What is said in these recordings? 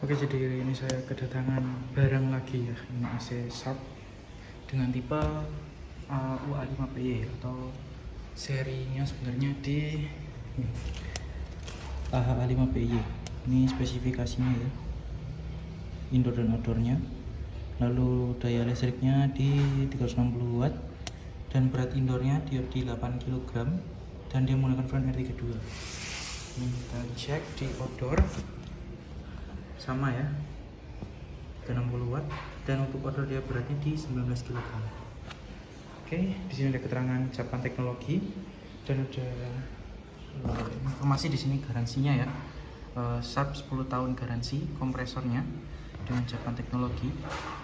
Oke, jadi ini saya kedatangan barang lagi ya. Ini AC Sharp dengan tipe UA5PY atau serinya sebenarnya di AHA5PY. Ini spesifikasinya ya, indoor dan outdoornya. Lalu daya listriknya di 360 watt dan berat indoornya dia di 8 kg dan dia menggunakan front RT2. Ini kita cek di outdoor sama ya, ke 60 watt, dan untuk outdoor dia beratnya di 19 kg. Oke, di sini ada keterangan ucapan teknologi dan ada informasi di sini garansinya ya. Sharp 10 tahun garansi kompresornya dengan ucapan teknologi.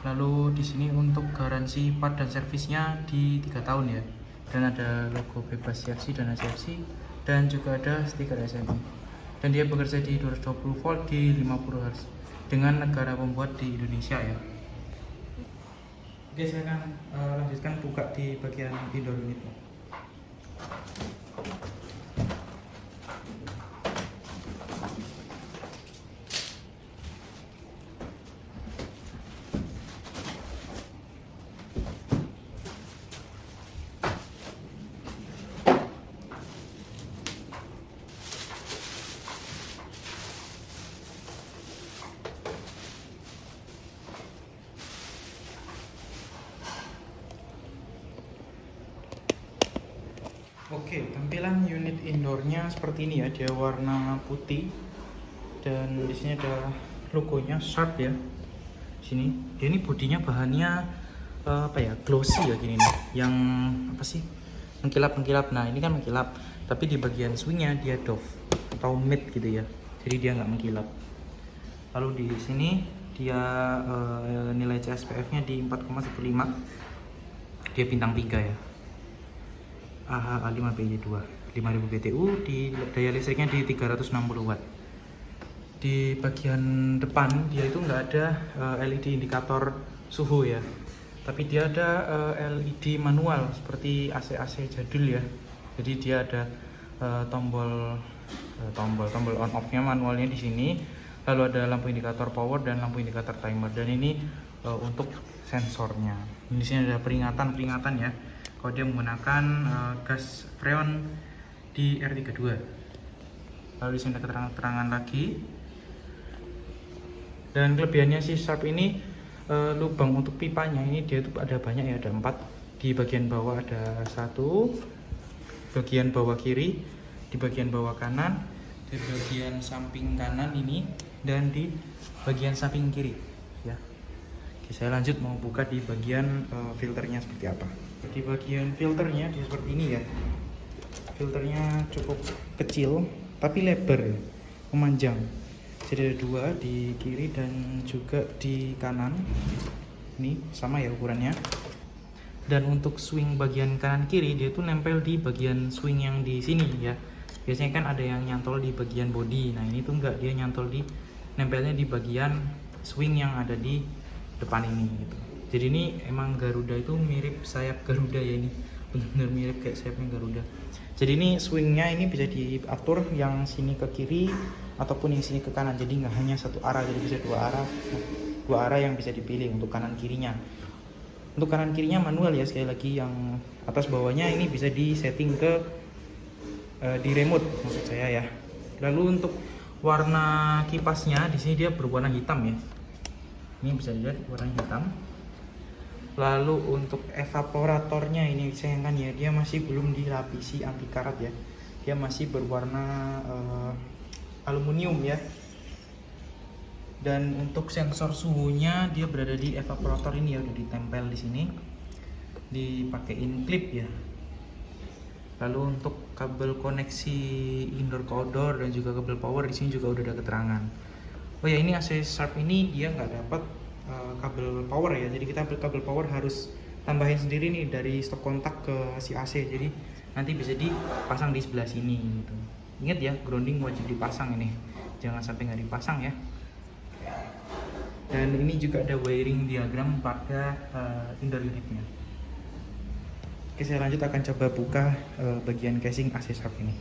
Lalu di sini untuk garansi part dan servisnya di 3 tahun ya. Dan ada logo bebas CFC dan ACFC dan juga ada stiker SMI. Dan dia bekerja di 220 volt di 50 Hz dengan negara pembuat di Indonesia ya. Oke, saya akan lanjutkan buka di bagian indoor unitnya. Oke, tampilan unit indoornya seperti ini ya. Dia warna putih dan di sini ada logonya Sharp ya. Sini, dia ini bodinya bahannya glossy ya gini nih. Yang apa sih? Mengkilap-mengkilap. Nah, ini kan mengkilap, tapi di bagian swingnya dia doff atau matte gitu ya. Jadi dia nggak mengkilap. Lalu di sini dia nilai CSPF-nya di 4,15. Dia bintang 3 ya. AHA5PY2 5000 BTU, di daya listriknya di 360 watt. Di bagian depan dia itu nggak ada LED indikator suhu ya, tapi dia ada LED manual seperti AC jadul ya. Jadi dia ada tombol on off nya manualnya di sini. Lalu ada lampu indikator power dan lampu indikator timer, dan ini untuk sensornya. Di sini ada peringatan ya kalau dia menggunakan gas freon di R32. Lalu di sini ada keterangan lagi. Dan kelebihannya si Sharp ini lubang untuk pipanya ini dia tuh ada banyak ya, ada 4. Di bagian bawah ada 1, bagian bawah kiri, di bagian bawah kanan, di bagian samping kanan ini, dan di bagian samping kiri ya. Oke, saya lanjut mau buka di bagian filternya seperti apa. Di bagian filternya dia seperti ini ya. Filternya cukup kecil tapi lebar ya, memanjang. Jadi ada 2 di kiri dan juga di kanan. Ini sama ya ukurannya. Dan untuk swing bagian kanan kiri dia tuh nempel di bagian swing yang di sini ya. Biasanya kan ada yang nyantol di bagian body. Nah, ini tuh enggak, dia nyantol nempelnya di bagian swing yang ada di depan ini gitu. Jadi ini emang Garuda itu mirip sayap Garuda ya, ini benar-benar mirip kayak sayapnya Garuda. Jadi ini swingnya ini bisa diatur yang sini ke kiri ataupun yang sini ke kanan. Jadi nggak hanya satu arah, jadi bisa 2 arah. Nah, 2 arah yang bisa dipilih untuk kanan kirinya. Untuk kanan kirinya manual ya, sekali lagi yang atas bawahnya ini bisa disetting ke di remote maksud saya ya. Lalu untuk warna kipasnya di sini dia berwarna hitam ya. Ini bisa dilihat warna hitam. Lalu untuk evaporatornya ini sayangkan ya, dia masih belum dilapisi anti karat ya. Dia masih berwarna aluminium ya. Dan untuk sensor suhunya dia berada di evaporator ini ya, udah ditempel di sini. Dipakein klip ya. Lalu untuk kabel koneksi indoor ke outdoor dan juga kabel power di sini juga udah ada keterangan. Oh ya, ini AC Sharp ini dia nggak dapat kabel power ya, jadi kita kabel power harus tambahin sendiri nih dari stok kontak ke si AC. Jadi nanti bisa dipasang di sebelah sini gitu. Ingat ya, grounding wajib dipasang ini, jangan sampai nggak dipasang ya. Dan ini juga ada wiring diagram pada indoor unitnya. Oke, saya lanjut akan coba buka bagian casing AC Sharp ini.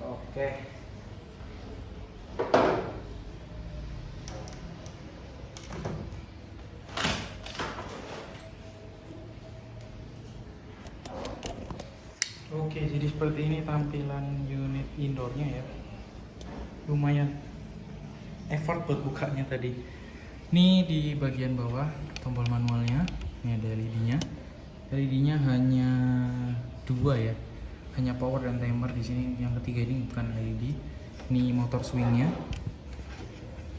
Oke. Oke, jadi seperti ini tampilan unit indoornya ya. Lumayan effort buat bukanya tadi. Ini di bagian bawah tombol manualnya, ini ada LED-nya. LED-nya hanya 2 ya. Hanya power dan timer di sini. Yang ketiga ini bukan LED. Ini motor swingnya.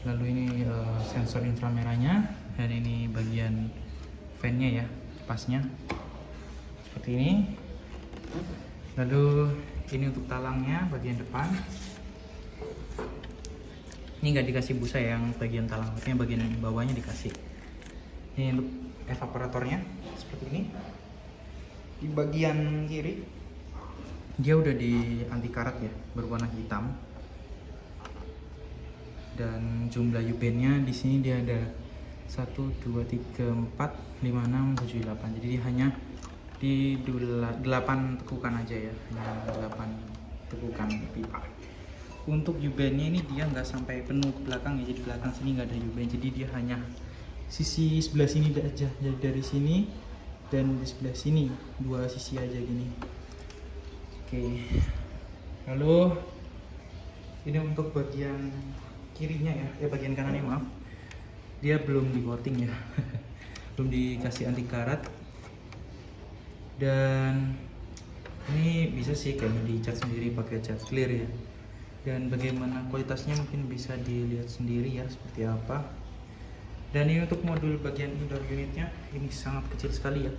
Lalu ini sensor inframerahnya, dan ini bagian fan-nya ya, kipasnya. Seperti ini. Lalu ini untuk talangnya bagian depan. Ini nggak dikasih busa ya, yang bagian talang, artinya bagian bawahnya dikasih. Ini untuk evaporatornya seperti ini. Di bagian kiri dia udah di anti karat ya, berwarna hitam. Dan jumlah U-band-nya di sini dia ada 1, 2, 3, 4, 5, 6, 7, 8. Jadi dia hanya di 8 tekukan aja ya, 8 tekukan pipa. Untuk U-band-nya ini dia nggak sampai penuh ke belakang ya, jadi belakang sini nggak ada U-band, jadi dia hanya sisi sebelah sini aja, jadi dari sini dan di sebelah sini 2 sisi aja gini. Oke, lalu ini untuk bagian kirinya ya, bagian kanannya maaf, dia belum di coating ya, belum dikasih anti karat. Dan ini bisa sih kayaknya dicat sendiri pakai cat clear ya. Dan bagaimana kualitasnya mungkin bisa dilihat sendiri ya, seperti apa. Dan ini untuk modul bagian indoor unitnya, ini sangat kecil sekali ya,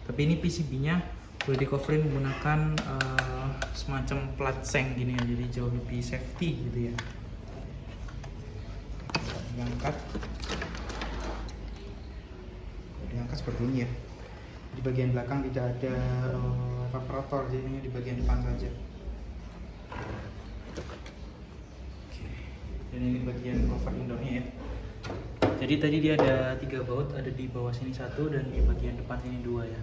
tapi ini PCB-nya boleh di coverin menggunakan semacam plat seng gini ya, jadi jauh lebih safety gitu ya. Diangkat seperti ini ya. Di bagian belakang tidak ada evaporator, jadi ini di bagian depan saja. Dan ini bagian cover indoornya ya. Jadi tadi dia ada 3 baut, ada di bawah sini 1 dan di bagian depan sini 2 ya.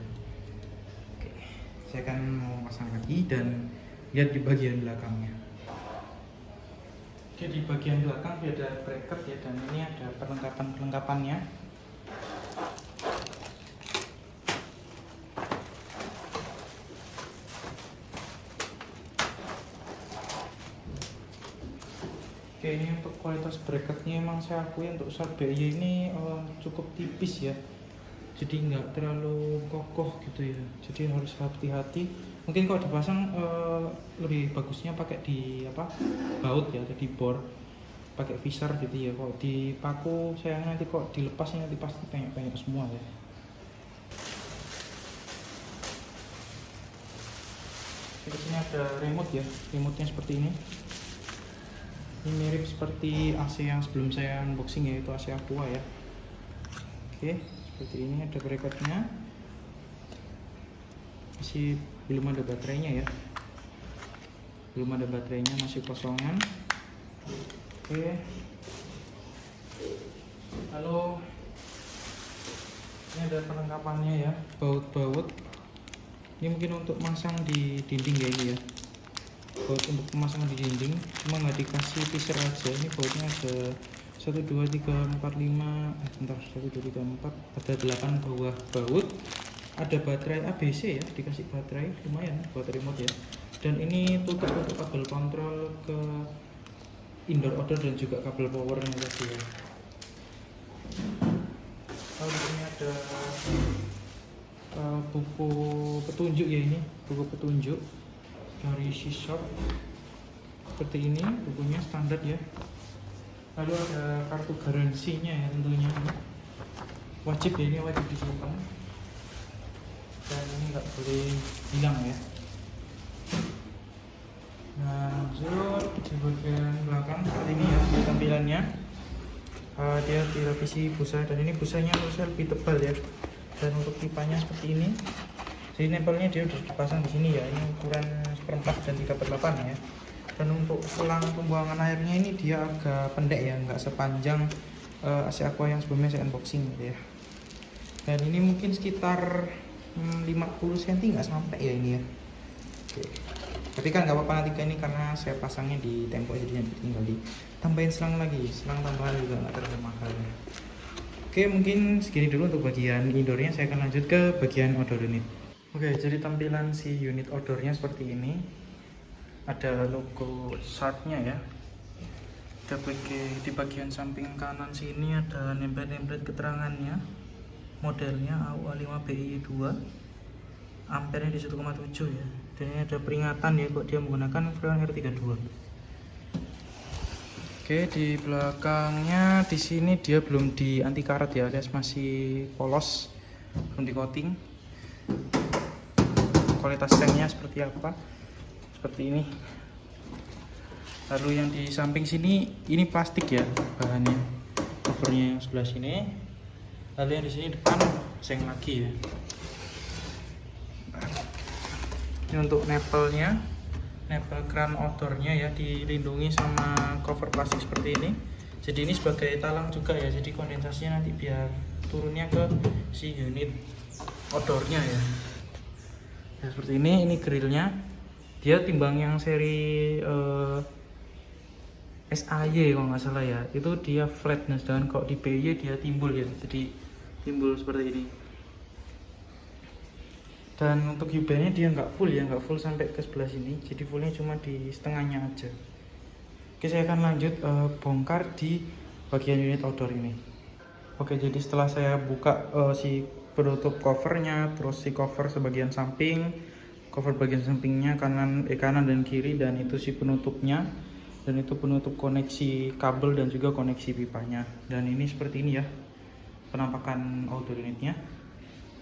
Oke, saya akan mau pasang lagi dan lihat di bagian belakangnya. Oke, di bagian belakang dia ada bracket ya, dan ini ada perlengkapan-perlengkapannya. Oke, ini untuk kualitas bracketnya emang saya akui untuk short BY ini cukup tipis ya, jadi nggak terlalu kokoh gitu ya, jadi harus hati-hati. Mungkin kalau dipasang lebih bagusnya pakai di baut ya, atau di bor pakai visor gitu ya. Kalau dipaku sayangnya nanti kok dilepasnya nanti pasti penyok-penyok semua ya. Di sini ada remote ya, remote-nya seperti ini. Ini mirip seperti AC yang sebelum saya unboxing, yaitu AC Aqua ya. Oke, seperti ini ada bracketnya. Masih belum ada baterainya ya. Belum ada baterainya, masih kosongan. Oke. Lalu ini ada perlengkapannya ya, baut-baut. Ini mungkin untuk masang di dinding ya ini ya. Baut untuk pemasangan di dinding, cuma nggak dikasih pisar aja. Ini bautnya ada 1, 2, 3, 4, 5, bentar, 1, 2, 3, 4, ada 8 buah baut. Ada baterai ABC ya, dikasih baterai lumayan buat remote ya. Dan ini tutup untuk kabel kontrol ke indoor outdoor dan juga kabel powernya tadi ya. Lalu ini ada buku petunjuk ya, ini buku petunjuk dari C-Shop seperti ini, bukunya standar ya. Lalu ada kartu garansinya ya, tentunya wajib ya, ini wajib disimpan dan ini nggak boleh hilang ya. Nah, lanjut di bagian belakang seperti ini ya tampilannya. Dia direvisi busa, dan ini busanya harusnya lebih tebal ya. Dan untuk pipanya seperti ini. Jadi nempelnya dia udah dipasang di sini ya. Ini ukuran 1/4 dan 3/8 ya. Dan untuk selang pembuangan airnya ini dia agak pendek ya, nggak sepanjang AC Aqua yang sebelumnya saya unboxing gitu ya. Dan ini mungkin sekitar 50 cm nggak sampai ya ini ya. Oke. Tapi kan nggak apa-apa nanti ini karena saya pasangnya di tempo, jadinya tinggal ditambahin selang lagi, selang tambahan juga nggak terlalu mahal. Oke, mungkin segini dulu untuk bagian indoornya. Saya akan lanjut ke bagian outdoor unit. Oke, jadi tampilan si unit outdoornya seperti ini. Ada logo Shark-nya ya. Kita pakai di bagian samping kanan sini ada nempel-nempel keterangannya, modelnya AUA5BI2, ampernya di 1,7 ya. Dan ini ada peringatan ya kok dia menggunakan freon R32. Oke, di belakangnya di sini dia belum di anti karat ya, alias masih polos, belum di coating. Kualitas tanknya seperti apa? Seperti ini. Lalu yang di samping sini ini plastik ya bahannya, covernya yang sebelah sini. Lalu yang di sini depan seng lagi ya. Ini untuk nepelnya, nepel kran outdoornya ya, dilindungi sama cover plastik seperti ini. Jadi ini sebagai talang juga ya, jadi kondensasinya nanti biar turunnya ke si unit outdoornya ya. Nah, seperti ini grillnya. Dia timbang yang seri SAY kalau nggak salah ya, itu dia flat, nah sedangkan kalau di PY dia timbul ya, jadi timbul seperti ini. Dan untuk U-bandnya dia nggak full ya, nggak full sampai ke sebelah sini, jadi fullnya cuma di setengahnya aja. Oke, saya akan lanjut bongkar di bagian unit outdoor ini. Oke, jadi setelah saya buka si penutup covernya, terus si cover sebagian samping, cover bagian sampingnya kanan dan kiri, dan itu si penutupnya, dan itu penutup koneksi kabel dan juga koneksi pipanya. Dan ini seperti ini ya penampakan outdoor unitnya.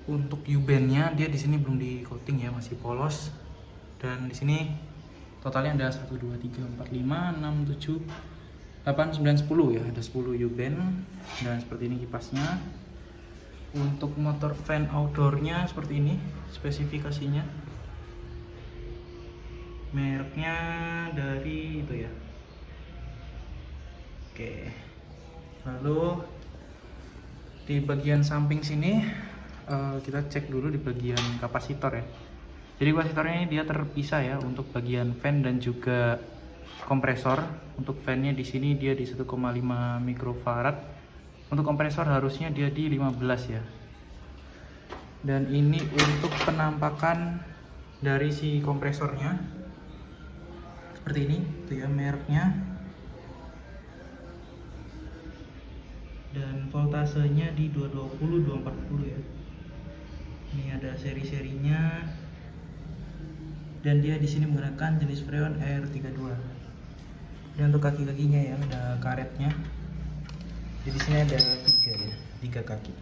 Untuk U-bandnya dia di sini belum di coating ya, masih polos. Dan di sini totalnya ada 1 2 3 4 5 6 7 8 9 10 ya, ada 10 U-band. Dan seperti ini kipasnya. Untuk motor fan outdoornya seperti ini spesifikasinya. Mereknya dari itu ya. Oke. Lalu di bagian samping sini kita cek dulu di bagian kapasitor ya. Jadi kapasitornya ini dia terpisah ya untuk bagian fan dan juga kompresor. Untuk fannya di sini dia di 1,5 mikrofarad. Untuk kompresor harusnya dia di 15 ya. Dan ini untuk penampakan dari si kompresornya seperti ini, itu ya mereknya. Dan voltasenya di 220 240 ya. Ini ada seri-serinya. Dan dia di sini menggunakan jenis freon R32. Dan untuk kaki-kakinya ya ada karetnya. Jadi sini ada 3 ya, 3 kaki.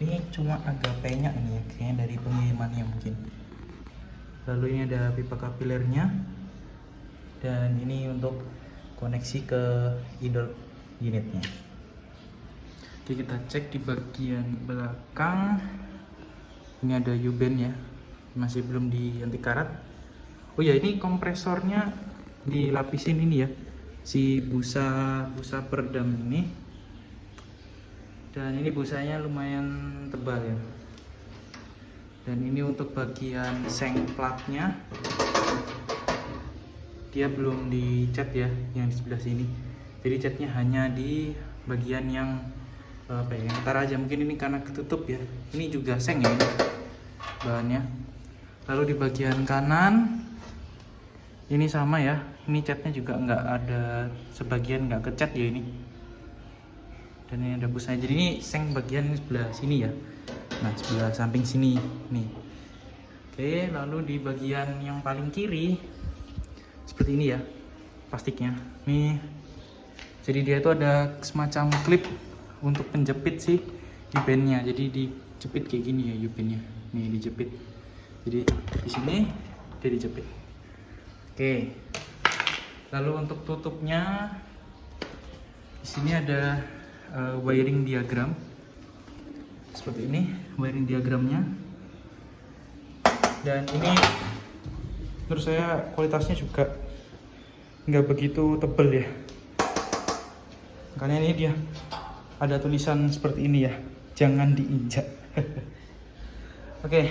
Ini cuma agak penyak ini ya, kayaknya dari pengirimannya mungkin. Lalu ini ada pipa kapilernya. Dan ini untuk koneksi ke indoor unitnya. Oke, kita cek di bagian belakang. Ini ada U-band ya, masih belum di anti karat. Oh ya, ini kompresornya dilapisin ini ya, si busa peredam ini. Dan ini busanya lumayan tebal ya. Dan ini untuk bagian seng platnya, dia belum dicat ya, yang di sebelah sini. Jadi catnya hanya di bagian yang yang ntar aja, mungkin ini karena ketutup ya. Ini juga seng ya ini bahannya. Lalu di bagian kanan ini sama ya, ini catnya juga nggak ada, sebagian nggak kecat ya ini. Dan ini ada busanya, jadi ini seng bagian sebelah sini ya, nah sebelah samping sini nih. Oke, lalu di bagian yang paling kiri seperti ini ya plastiknya nih. Jadi dia itu ada semacam klip untuk penjepit sih U-bandnya, jadi dijepit kayak gini ya U-bandnya, nih dijepit. Jadi di sini dia dijepit. Oke. Lalu untuk tutupnya di sini ada wiring diagram seperti ini, wiring diagramnya. Dan ini menurut saya kualitasnya juga nggak begitu tebel ya, makanya ini dia ada tulisan seperti ini ya, jangan diinjak. Oke.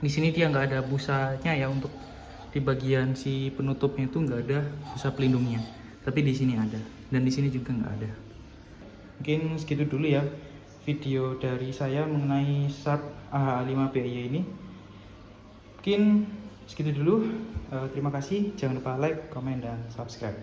Di sini dia nggak ada busanya ya, untuk di bagian si penutupnya itu nggak ada busa pelindungnya, tapi di sini ada, dan di sini juga nggak ada. Mungkin segitu dulu ya video dari saya mengenai Sharp AH5BY ini. Mungkin segitu dulu. Terima kasih. Jangan lupa like, comment, dan subscribe.